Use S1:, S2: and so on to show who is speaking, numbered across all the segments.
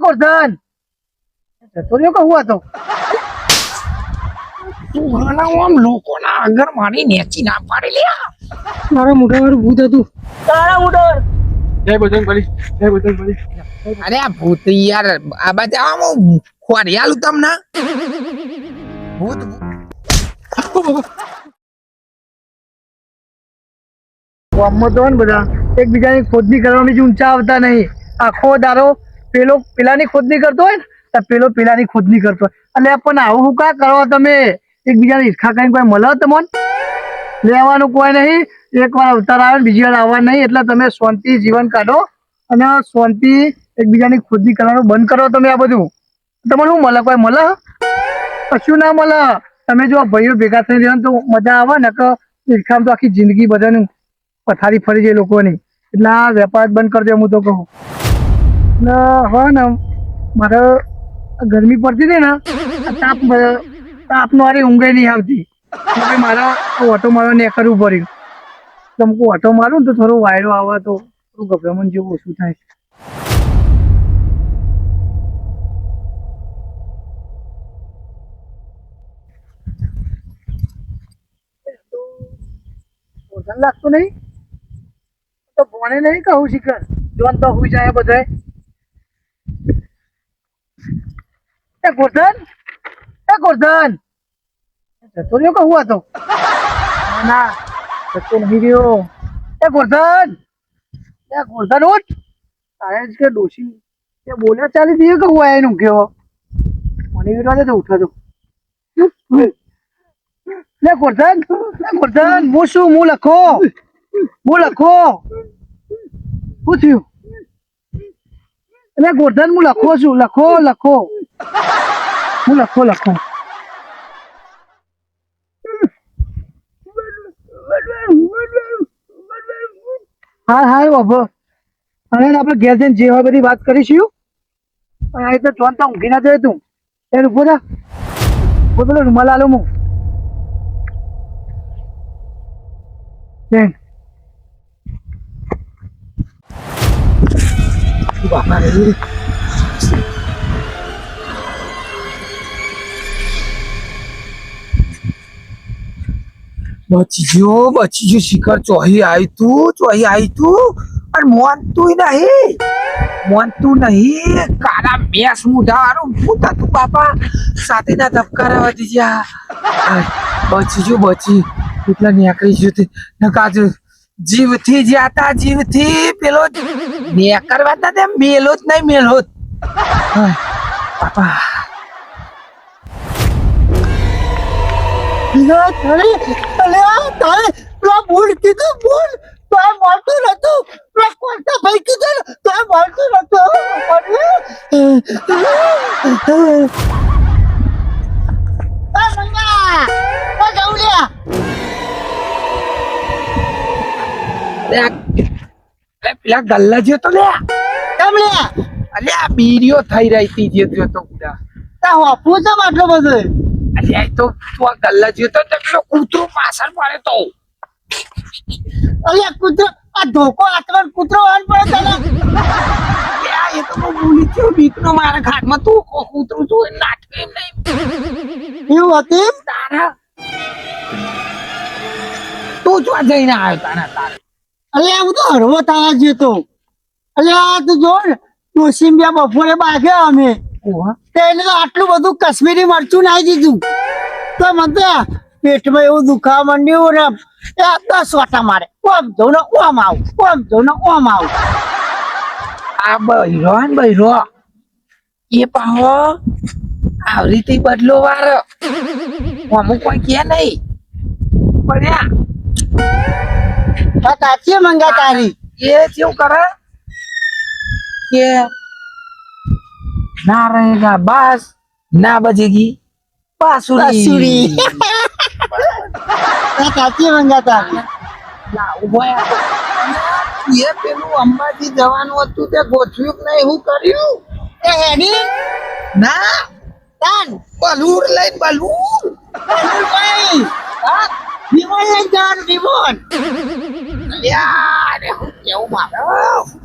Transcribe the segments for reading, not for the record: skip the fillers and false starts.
S1: ગોરધન જતો રહ્યો કે હું હતો
S2: તું આમ લોકોના આગળ મારી નેચી ના પાડી લ્યા.
S1: મારા મોઢા વાળું ભૂત હતું તારા મોઢા
S3: જય બજરંગબલી, જય બજરંગબલી.
S2: અરે આ ભૂત યાર આ બાજુ આમ ખોરિયાલું તમને ભૂત
S1: ગામમાં તો ને બધા એકબીજાની ખોદની કરવામાં જ ઊંચા આવતા નહીં. આખો દારો પેલો પેલાની ખોદની કરતો હોય ને તો પેલો પેલાની ખોદની કરતો હોય. અને પણ આવું શું કા કરો તમે? એકબીજાને ઈર્ખા કરીને કોઈ મળે તમને લેવાનું કોઈ નહીં. એક વાર અવતાર આવે ને બીજી વાર આવવા નહીં. એટલે તમે શાંતિ જીવન કાઢો અને શાંતિ એકબીજાની ખોદની કરવાનું બંધ કરો. તમે આ બધું તમને શું મળે? કોઈ મળે? કશું ના મળે. તમે જો ભાઈઓ ભેગા થઈ રહ્યા તો મજા આવે ને કે ઈર્ખામાં તો આખી જિંદગી બધાનું પથારી ફરી જાય લોકોની. એટલે આ વેપાર બંધ કરી દે હું તો કહું. ને હવે ને મારે ગરમી પડતી હતી ને તાપનો હારી ઊંઘે નહીં આવતી. મારા ઓટો મારવા ને કરવું પડ્યું. તમે ઓટો મારું ને તો થોડો વાયરો આવે તો થોડું ગભરામણ જેવું ઓછું થાય. વજન લાગતું નહીં તો ભણે નહીં કહું શીખર જોન તો હુઈ જાય બધા. એ ગોરધન જતો રહ્યો કે હું હતો? ના જતો નહીં રહ્યો. એ ગોરધન ઉઠ. તારે જ કે ડોશી તે બોલ્યા ચાલી દઈએ કે હું આવીને ઊંઘ્યો મને વિરોધ દે તો ઉઠો તો. લે ગોરધન હું શું હું લખો શું થયું? એટલે ગોરધન હું લખો છું. લખો હું લખો હા બાબો. હવે આપણે ઘેર જઈને જે હોય બધી વાત કરીશું. અહીં તો ચોન તો ઊંઘી ના જાય તું. એ ઉભો થા બોલો રૂમાલ આલો હું બાપા રે.
S2: બચી ગયો શિખર. ચોહી આવી તું અને મોનતું નહીં. કાળા મેસ મુઢા વાળું ભૂત હતું બાપા. સાથે ના ધબકારા વધી ગયા. બચી એટલા નીકળી ગયું. નકાજ જીવથી જ્યાતા જીવથી પેલો નેકરવા તા મેલો જ નહીં મેલો જ બાપા.
S1: બોલ કીધું બોલ તો મળતું નતું. કોણતા ભાઈ કીધું તો મળતું નતું.
S2: પેલા ગલ્લા જો તો અલ્યા બીડીઓ થઈ રહી હતી જે તો
S1: વાપવું છે આટલો બધો.
S2: અલ્યા તો તું આ ગલ્લા જો તો પેલો કૂતરો પાછળ પડે તો
S1: અલ્યા કૂતરો આ ધોકો આટલો કૂતરો વાળ પડે તને.
S2: એ તો હું ભૂલી ગયો. બીકનો મારા ઘાટમાં તું કૂતરું જોઈ નાટક એમ નહીં
S1: એવું હતું
S2: તારા. તું જો જઈને આવ્યો તારા.
S1: અલ્યા હું તો હરવો તારા જતો. અલ્યા તું જો ને ડોસીમ્યા બપોરે બાગ્યા અમે એટલે તો આટલું બધું કશ્મીરી મરચું નાખી દીધું તો મને તો પેટમાં એવું દુખાવા માંડ્યું ને 10 વાટા મારે. ઓમ જઉં ને ઓમ આવું.
S2: આ બૈરો એ પાહો આવી રીતે બદલો વાર અમુક કોઈ કે નહીં પડ્યા.
S1: કાચી મંગા તારી
S2: એ કેવું કરે કે ના રહેગા બાસ ના બજેગી બાંસુરી.
S1: કાચી મંગા તારી
S2: એ પેલું અંબાજી જવાનું હતું તે ગોઠવ્યું નહીં. શું કર્યું?
S1: એ હેડી
S2: ના
S1: તાન
S2: બલૂર લઈને બલૂર
S1: ભાઈ વિમોન લઈ જવાનું વિમોન.
S2: યાર હું કેવું મારે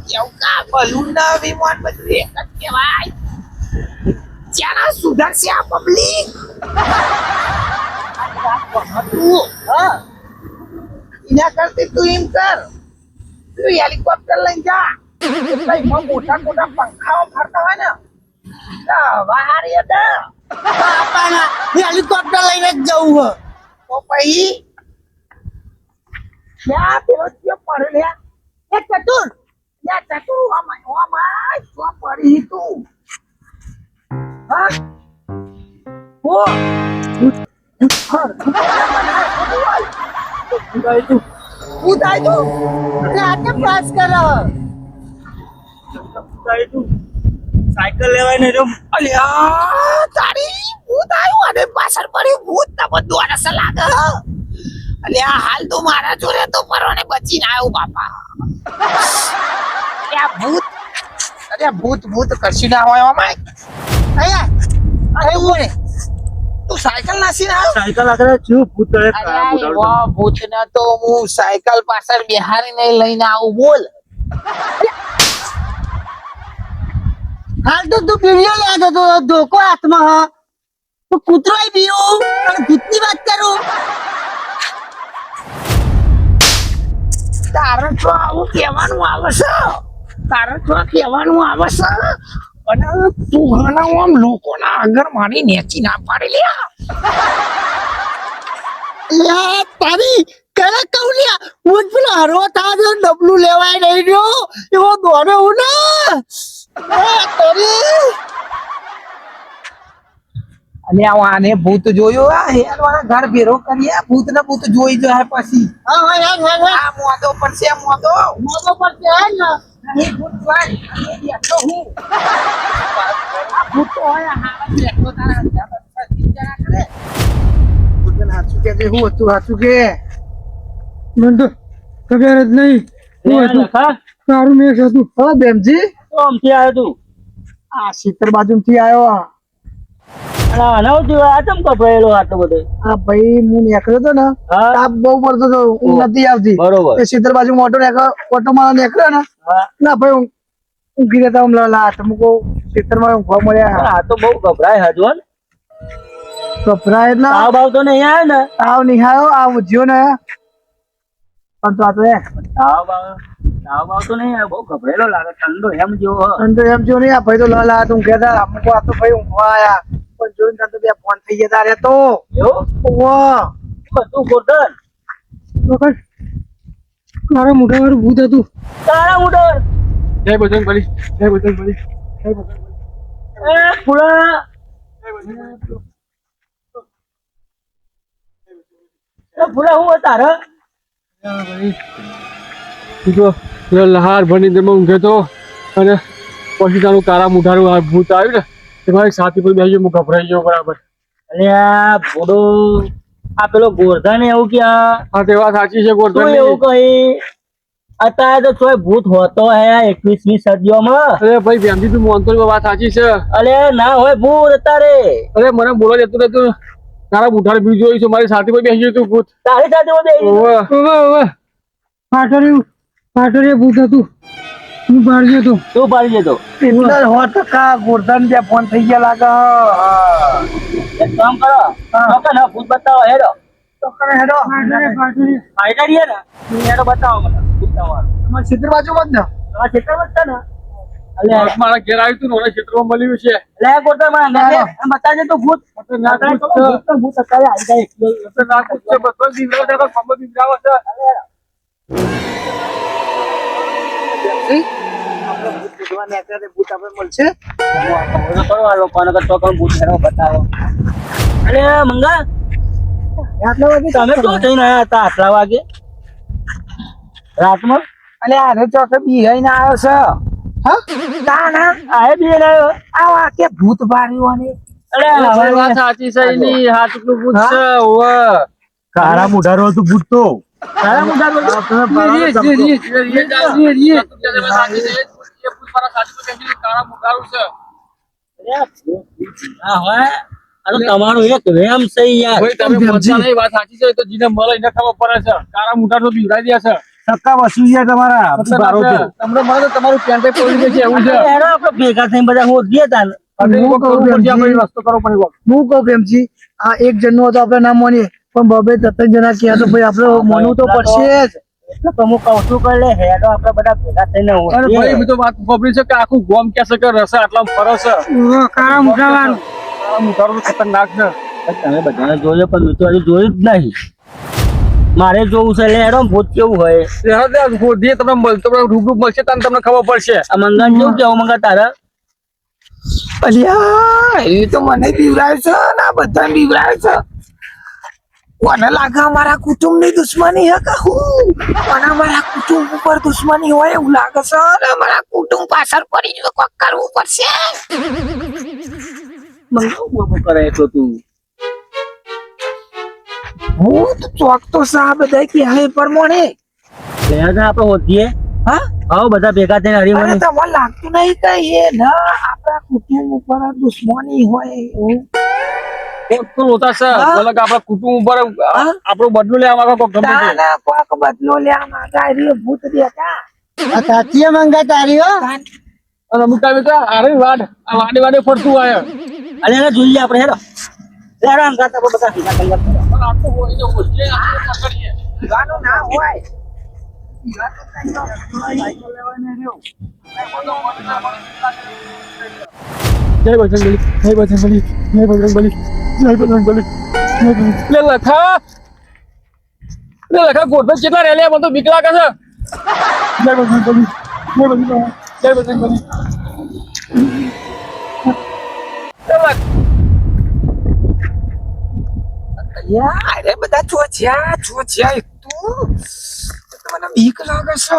S2: કેવું કા બલૂન ના વિમાન બધું એક જ કહેવાય. દાણા સુધરશે આ પબ્લિક. એના કરતી તું એમ કર, તું હેલિકોપ્ટર લઈને જા. એટલે એમાં મોટા મોટા પંખાઓ ફરતા હોય ને બહાર બાપાના હેલિકોપ્ટર લઈને જ જવું હોય તો પછી ક્યાં પેલો જે પડે લે એ ચતુર શું પડી તું હા ઓ ઉદાય તું રાતે પાસ કર
S3: સાયકલ લેવાય ને જો
S2: અલ્યા તારી ભૂત આવ્યું અને પાછળ પડ્યું ભૂત ને બધું આને લાગે અલ્યા હાલ તો મારા જોડે તો પરવાને બચીને આવ્યો બાપા અલ્યા ભૂત કરશી ના હોય અમાય અહીંયા અરે ઓય તું સાયકલ નાસી ના
S3: સાયકલ આગળ છું ભૂત કરે
S2: ભૂત ના તો હું સાયકલ પાછળ બિહારી નહીં લઈને આવું બોલ
S1: હાલ તો તું પીડીઓ લાગે તો ધોકો હાથમાં હા તો કૂતરો પીવું અને ભૂતની વાત કરું
S2: તારે તો આવું કહેવાનું આવે છે અને તું હાના આમ લોકોના આગળ મારી નેચી ના પાડી લ્યા
S1: તારી કરે કહું લ્યા હું પેલો હરવો થાય ડબલું લેવાય નહીં રહ્યો એવો દોડે હું ને
S2: અને આને ભૂત જોયું આ હેલવાના ઘર ભેરો કરીએ ભૂત ને ભૂત જોઈ જાય પછી આ મોદો પર છે મોદો પર છે ને નહીં ભૂત વાય બેઠો હું આ ભૂત તો હોય હા બેઠો તારા ચિંતા કરે
S1: ભૂતને હાચું કે હું હતું હાચું કે મને તો ખબર જ નહીં હું હતું તારું મેં હતું હા બેમજી
S3: આમથી આવ્યો તું
S1: આ શીતર બાજુથી આવ્યો
S3: આ ચમ કપડાયેલો આટલો બધો
S1: આ ભાઈ હું નીકળ્યો હતો ને
S3: હા.
S1: તાપ બહુ પડતો હતો ઊંઘ નથી આવતી
S3: બરોબર.
S1: એ શીતર બાજુ ઓટો માં નીકળ્યો ને
S3: હા.
S1: ના ભાઈ ઊંઘી રહેતા હું લાટ મૂકો શીતર માં ઊંઘવા મળ્યા
S3: આ તો બહુ ગભરાય હજુ ને
S1: કપરા એટલે
S3: તાવ બાવ તો નહીં આવે ને
S1: તાવ નિહાળો આ ઉજ્યો ને પણ તો આ તો
S3: તાવ બાવ તો નહીં આવે બહુ ગભરેલો લાગે ઠંડો એમ જેવો
S1: અને તો એમ જો નહીં આ ભાઈ તો લાટ ઊંઘ્યા હતા અમુક આ તો ભાઈ ઊંઘવા આયા પણ જોઈને ત્યાં તો બે ફોન થઈ જતા રે તો
S3: એવું
S1: વાહ
S3: બધું ગોઠન
S1: મારા મોટા વાળું ભૂત હતું
S3: તારા મોટર
S4: જય બજરંગબલી જય બજરંગબલી
S3: એ ફૂલા ફૂલા હું તારે
S4: જો પેલો લહાર ભણી તેમાં ઊંઘે તો અને પછી તારું કારા મુઠારું આ ભૂત આવ્યું ને તે મારી સાથી પર બેસી ગયો હું ગભરાઈ ગયો બરાબર
S3: અને આ ફોડો આ પેલો ગોરધન એવું કે
S4: હા તે વાત સાચી છે
S3: શું
S4: ગોરધન
S3: એવું કહી અત્યારે તો કોઈ ભૂત હોતો હે 21મી સદીઓમાં
S4: અરે ભાઈ બેમજી તું માનતો નહીં, વાત સાચી છે
S3: અરે ના હોય ભૂત અત્યારે
S4: અરે મને બોલવા જતું રહેતું તારા મુઠાર બી જોઈ છે મારી સાથી પર બેસી ગયું તું ભૂત
S3: તારી સાથે બધે
S4: ઓવે.
S1: પાટોરી ભૂત હતું હું પાડ્યો હતો
S3: તું પાડી દેતો
S1: એટલે 100% ગોરધન ત્યાં ફોન થઈ ગયા લાગે
S3: એક કામ કરો ના ભૂત બતાવો હેડો
S1: હેડો
S3: ફાયદા રીએ ને હેડો બતાવો મને ભૂત તમારો
S1: અમારા ક્ષેત્ર બાજુમાં જ ને
S3: આ ક્ષેત્ર બતા ને
S4: મારા ઘેર આવ્યું તું ને ઓલા ક્ષેત્રમાં મળ્યું છે
S3: લે ગોટા માં બતાજે તો ભૂત
S4: ના
S3: ભૂત અત્યારે આવી જાય એકલો.
S4: ના કૂદ છે બધો બીવડાવ છે ખબર બીવડાવ છે
S1: ભૂત આપણે મળશે
S3: હવે કરો આ લોકોને તો કોણ ભૂત હેડો બતાવો અરે મંગા
S1: આટલા વાગે
S3: તમે તો જઈને આયા હતા આટલા વાગે રાતમાં
S2: અલે આને ચોકે બિહાઈને આવ્યો છે હા ના ના
S3: આય બી આવ્યો
S2: આ કે ભૂત ભાર્યું અને
S3: અરે
S4: ભાઈ વાત સાચી છે એની હાથનું ભૂત છે ઓવે
S3: કાળા મુઢારો હતું ભૂત તો કાળા મુઢારો તમારો એક વેમ છે યાર
S4: વાત સાચી છે તો જીને મળે એને ખબર પડે છે કારા મુઠા તો બીવડાઈ દે છે
S3: સક્કા વસુ યાર તમારા
S4: તમને મળે તો તમારું પેન્ટ પડી ગયું છે એવું છે
S3: હેડો આપણે ભેગા થઈને બધા હોત ગયા તા
S4: અને
S1: હું
S4: કોક
S1: કહું
S4: કરવું પડશે,
S1: પ્રેમજી.
S4: આપણે રસ્તો કરવો પડે કોક.
S1: હું કહું પ્રેમજી, આ એક જણનો હતો આપણે ના માનીએ, પણ બબે ત્રણ જણા કહ્યા તો ભાઈ આપણે માનવું તો પડશે જ.
S3: એટલે તો હું કહું છું કે લે હેડો આપણે બધા ભેગા થઈને
S4: અરે ભાઈ મેં તો વાત ખબરી છે કે આખું ગોમ કે છે કે રસે આટલા ફરે છે.
S1: કાળા મુઠાવાળું.
S4: આ મુઠારો તો ખતરનાક છે.
S3: તમે બધાને જોયો પણ મેં તો હજુ જોયું જ નહીં. મારે જોવું છે લે હેડો ભૂત કેવું હોય.
S4: જે તમને રૂબરૂ મળશે તમને ખબર પડશે.
S3: આ મંગા કેવું કેવું મંગા તારે
S2: અલ્યા એ તો મને બીવરાય છે ને આ બધા બીવરાય છે. કોને લાગે અમારા કુટુંબની દુશ્મની હે કે હું કોને અમારા કુટુંબ ઉપર દુશ્મની હોય એવું લાગે છે ને અમારા કુટુંબ પાછળ પડી ગયું કોક કરવું પડશે.
S3: મંગા બાબુ કરે એટલો તું
S2: હું તો ચોક તો સા બધા કે હે પરમોણે
S3: લે હેડો આપણે હોતીએ.
S2: હા
S3: આવો બધા ભેગા થઈને
S2: અરે
S3: હરીમણી.
S2: તમને લાગતું નહીં કે એ ના આપણા કુટુંબ ઉપર આ દુશ્મની હોય એવું.
S4: કોક તો રોતા છે
S2: હા?
S4: બોલે કે આપણા કુટુંબ ઉપર
S2: હા?
S4: આપણો બદલો લેવા માંગે કોક ગમે તે.
S2: ના ના કોક બદલો લેવા માંગા રે ભૂત દેતા
S1: તાતીએ મંગા તારીઓ.
S4: અને અમુક ટાઈમે તો આરે વાડે વાડે ફરતું હોય.
S3: અલે એને જોઈએ આપણે હેડો લે હેડો આમ ગાતા બધા ભેગા થઈને
S4: પણ આટલું હોય તો ઓછે આપણે પકડીએ.
S2: પીવાનું ના હોય.
S4: જય બજરંગબલી, જય બજરંગબલી, જય બજરંગબલી, જય બજરંગબલી, જય બજરંગબલી. લે લખા ગોઠવે કેટલા રેલ્યા મને તો બીક લાગે છે. જય બજરંગબલી, જય બજરંગબલી, જય બજરંગબલી. લે લખ.
S2: યા અરે બધા ચોચ્યા એક તું મને બીક લાગે છે.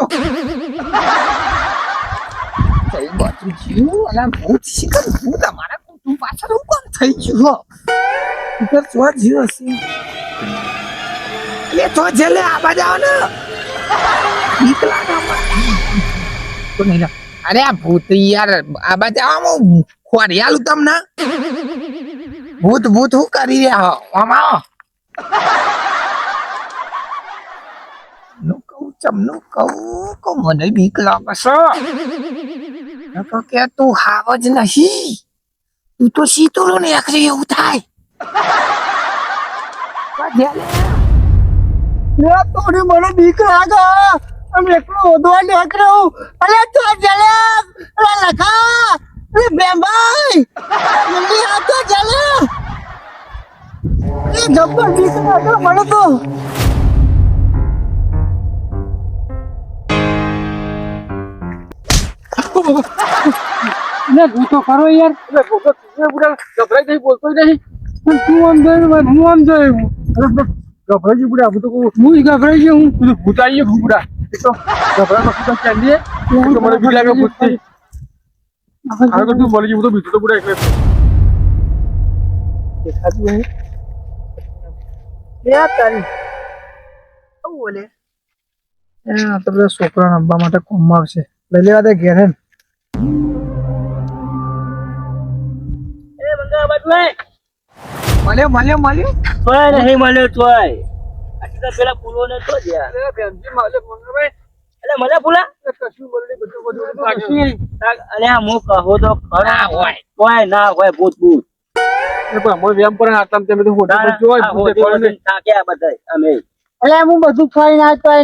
S2: કઈ બાજુ જીવ અને ભૂત શિખર ભૂત અમારા કુટુંબ પાછળ ઉભા થઈ ગયું હો. શિખર ચો જીવ હશે લે તો જલે આ બાજુ આવો ને બીક લાગે તો નહીં અરે આ ભૂત યાર આ બાજુ આવો ખોરિયાલું તમને ભૂત ભૂત હું કરી રહ્યા હો આમાં આવો. નું કહું મને બીક લાગે છે. નકર કે તું હાવ જ નહીં તું તો શીતળો ને આખરે એવું થાય.
S1: થોડી મને બીક લાગે. આમ એકલો ઓદવા નીકળ્યો. અલે તો જલે. અલે લખા. અલે બેમભાઈ. જલ્દી આ તો જલે. એ જબ્બર બીક લાગે મને તો.
S4: લે તું તો કરો યાર. લે બોલો તું પૂરા ગભરાઈ જઈ બોલતો નહીં.
S1: તું આમ જોઈ હું આમ જોઈ.
S4: ગભરાઈ ગઈ પૂરા હું તો કહું
S1: હું ગભરાઈ ગયો હું.
S4: તું ભૂતાઈ ગઈ પૂરા. એ તો ગભરાઈ વખત તો ચાલીએ. તો મને બીક લાગે ભૂતથી. હવે તો તું મળી ગઈ હું તો બીજું તો પૂરા એટલે
S1: દેખાતું નહીં. લે તારી. શું બોલે? આ તો બધા છોકરા રમવા માટે કોમમાં આવશે. લઈ લેવા દે ઘેર હે ને.
S3: એ મંગા બાજુ એ
S2: મળ્યો
S3: તોય નહીં મળ્યો તોય આટલી તો પેલા પૂરો ને તો જ્યાં એટલે મળે પૂરા
S4: કશું બોલે બધું
S3: અલે આ મુ કહો તો ખરા હોય કોઈ ના હોય ભૂત ભૂત
S4: અમારે વ્યાયામ પર આટલા તમે તો હોટા પર જોય ભૂત દેખાડે
S3: થાક્યા બધા અમે
S1: અલે હું બધું ફરી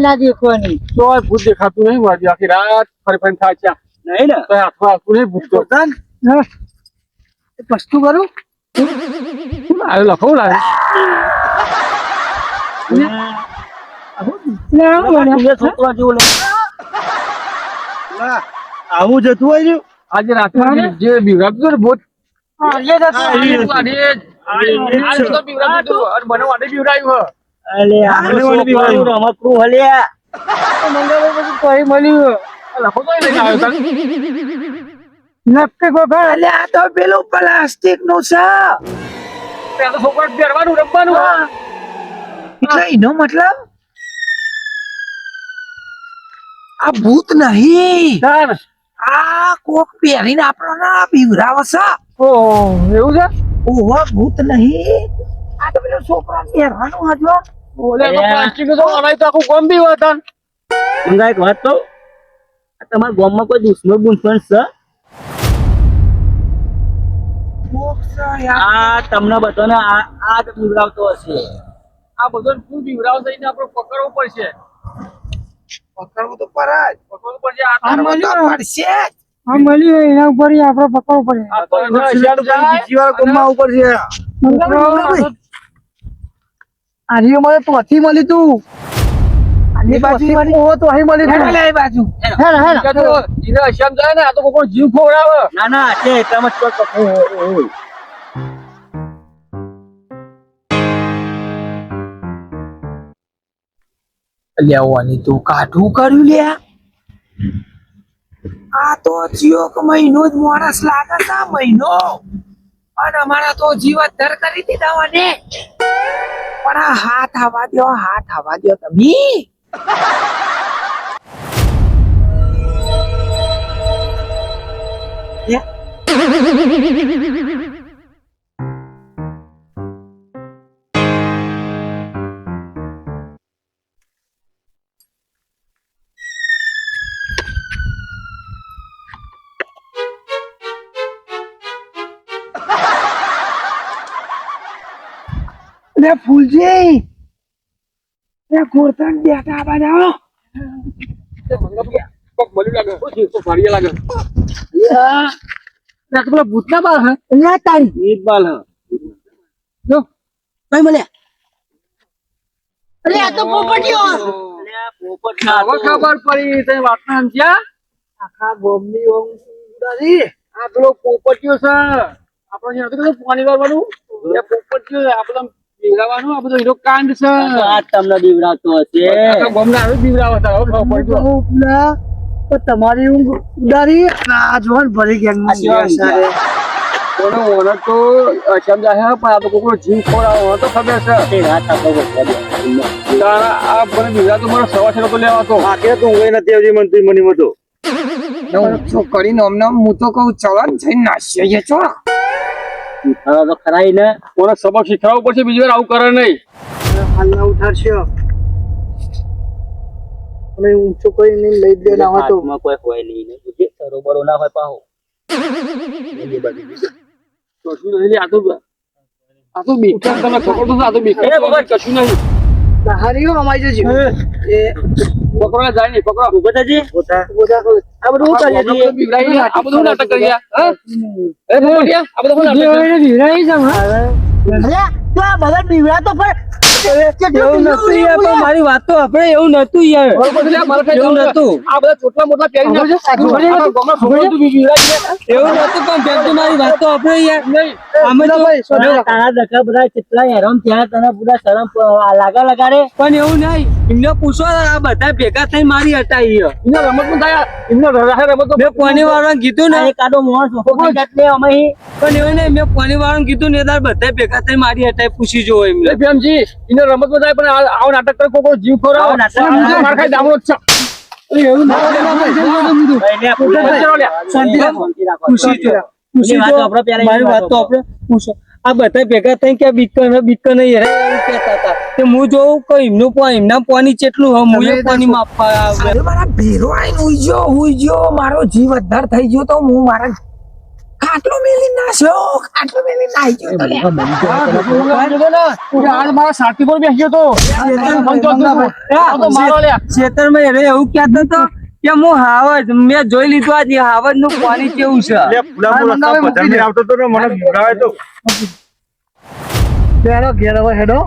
S1: ના દેખવાની.
S4: જોય ભૂત દેખાતું નહીં મારી આખી રાત ફરી થાય છે
S3: નહીં ને
S4: તો હાથમાં આવતું નહીં ભૂત તો
S1: વસ્તુ કરું.
S4: આયો લખો લાગે
S3: છોકરા જેવું આવું જતું હોય
S4: આજે રાત્રે જે બિવડાવતું હતું ને ભૂત
S1: આજે
S4: મને વાડે બિવડાવ્યું
S3: અલે રમકડું હલ્યા
S1: કોઈ મળ્યું
S4: લખો તો નહીં આવ્યો
S1: નક્કી ગોખા.
S2: અલે આ તો પેલું પ્લાસ્ટિક નું છે
S4: ત્યાં તો છોકરા પહેરવાનું રમવાનું
S2: એટલે એનો મતલબ આ ભૂત નહીં આ કોક પહેરીને આપણો ના બીવરાવે છે.
S4: ઓહ એવું છે
S2: ઓહો ભૂત નહીં આ તો પેલો છોકરા પહેરવાનું હજો
S4: ઓલે તો પ્લાસ્ટિક તો અનાય તો આખું ગોમ બી હતા
S3: મંગા એક વાત તો તમારા ગામમાં કોઈ દુશ્મન છે આ તમને બધાને આ જ બીવડાવતો હશે.
S4: આ બધો ફૂલ બીવરાવ થઈને આપણે પકડવું પડશે.
S2: પકડવું તો પર જ
S4: પકડવું પડશે. આ
S1: આ
S2: પકડવું તો
S1: મળ્યું
S2: પડશે જ.
S1: આ મળ્યું એના ઉપર આપણે પકડવું પડે
S4: આ તો એનો હિસાબ જાય.
S2: બીજી વાર ગમવા ઉપર છે.
S1: આજે મને ત્યાંથી મળી તું
S2: આની બાજુ મળી.
S1: તો અહીં મળી તું
S2: હેડો લે એ બાજુ.
S4: કે તો એનો હિસાબ જાય ને આ તો કોઈનો જીવ ખવડાવે.
S3: ના ના છે એટલામાં જ કોઈ પકડવું હોય.
S2: લેવાની તો કાઠું કર્યું લે. આ તો જીઓ કે મહિનો જ માણસ લાગે છે આ મહિનો. અને અમારા તો જીવત ધર કરી દીધા ને. પણ આ હાથ આવવા દો તમે. લે ફૂલજી લે ગોરધન બેઠા બાજાઓ.
S4: કોક મળ્યું લાગે. કોક ભાડીએ લાગે.
S1: પેલા ભૂતના બાળ હે
S2: લે તારી
S3: ઈદ બાલ હ.
S1: જો
S2: કઈ મળે.
S1: અરે આ તો પોપટીઓ
S3: અલ્યા પોપટ ના
S4: હવે ખબર પડી તે વાતના સમજ્યા.
S1: આખા ગોમની ઓમ સુંદરી
S4: આ પેલો પોપટીયો છે. આપણે જે હતું કે પાણી વાળવાનું એ પોપટીયો છે. આપણે બીવડાવવાનું આ બધો એનો કાંડ છે.
S3: આ તમને બીવડાવતો હશે.
S4: આખા ગામના આવે બીવડાવે છે. હવે ખબર પડી ગયો.
S1: પેલા તો તમારી ઊંઘ ઉડાડી આ જોન ભરી ગયા
S4: કોનો ઓનર તો સમજા હે પણ આ તો કોકનો જીવ ખોરાવો તો ખબર છે.
S3: તે રાત આપણે બપોરે.
S4: તારા આ મને બીવડા તો મને સવા છેલ્લો તો લેવા તો
S3: આગે તો ઊંઘે નથી આવતી મને તો.
S2: છોકરીને અમને હું તો કઉ ચલો ને જઈને નાસીએ છો.
S3: હવે તો ખરાઈ ને
S4: કોને સબક શીખવાડવું પડશે બીજી વાર આવું કરે નહીં.
S1: હાલના ઉઠાડશે અને ઊંચો કોઈ નહીં લઈ દે ના હોય તો
S3: હાથમાં કોઈ હોય નહીં ને બુજે સરોબરો ના હોય પાહો.
S4: કશું નહીં. આ તો બીક તમે ખબર તો છે, આ તો બીક કશું નહીં.
S1: હારીઓ અમાઈ જજો એ
S4: પકડવા જાય નહીં. પકડો
S3: ઉભો થજી.
S1: બોધા
S3: આ બધું હું કરીએ છીએ?
S4: બીવડાવી આ બધું નાટક કરી ગયા. હા? એ પોપટિયા, આ બધું હું નાટક કરી?
S1: વિરાઈ જાવ અરે તો આ બધા બીવડા તો પણ
S3: એવું નતું યાર, પણ મારી વાત તો આપણે એવું નતું યાર.
S4: બરોબર છે, મારે કઈ
S3: એવું
S4: જરૂર
S3: નતું.
S4: આ બધા ચોટલા મોટલા પહેરીને આખા ગામમાં છોકરો તું બીવડાવી ગયા.
S3: એવું નતું પણ જેમ તો મારી વાત તો આપણે યાર
S4: નહીં.
S3: અમે તો
S1: ભાઈ, સોના રાખો.
S3: તારા દકા બધા કેટલા હેરાન થયા તને પૂરા શરમ લગાડે પણ એવું નહીં. એમને પૂછો આ બધા ભેગા થઈ મારી હટાઈ
S4: એમને રમતમાં થાય, એમને રમત
S3: મેં કોની વાળાને કીધું ને એકાદો માણસ એટલે અમે પણ એવું નહીં. મેં કોની વાળાને કીધું ને તાર બધા ભેગા થઈ મારી હટાઈ પૂછી જોવો એમને.
S4: ભીમજી એને રમતમાં જાય પણ આવો નાટક કરે કોઈ જીવ ખોરાવો.
S3: આવો નાટક કરે.
S4: માર ખાઈ દામડો જ છે.
S1: એવું ના
S3: શાંતિ રાખો. પૂછી જો. પૂછી જો. મારી વાત તો આપણે પૂછો. આ બધા ભેગા થઈ કે બીક નહીં એવું કહેતા હતા તે હું જોઉં કે એમના પાણી કેટલું હું એ પાણી માપવા આવે.
S2: અરે મારા ભેરો આઈને હુઈ ગયો. મારો જીવ અદ્ધાર થઈ ગયો તો હું મારા ખાટલો મેલી નાખ્યો. ખાટલો મેલી નાહી ગયો તો લે.
S4: આજ મારા સાથી પર બેસ્યો તો મારો લે.
S3: ખેતરમાં એને એવું કહેતો હતો કે હું હાવજ મેં જોઈ લીધું આજે હાવજ નું પાણી કેવું છે.
S1: ઘેર હવે હેડો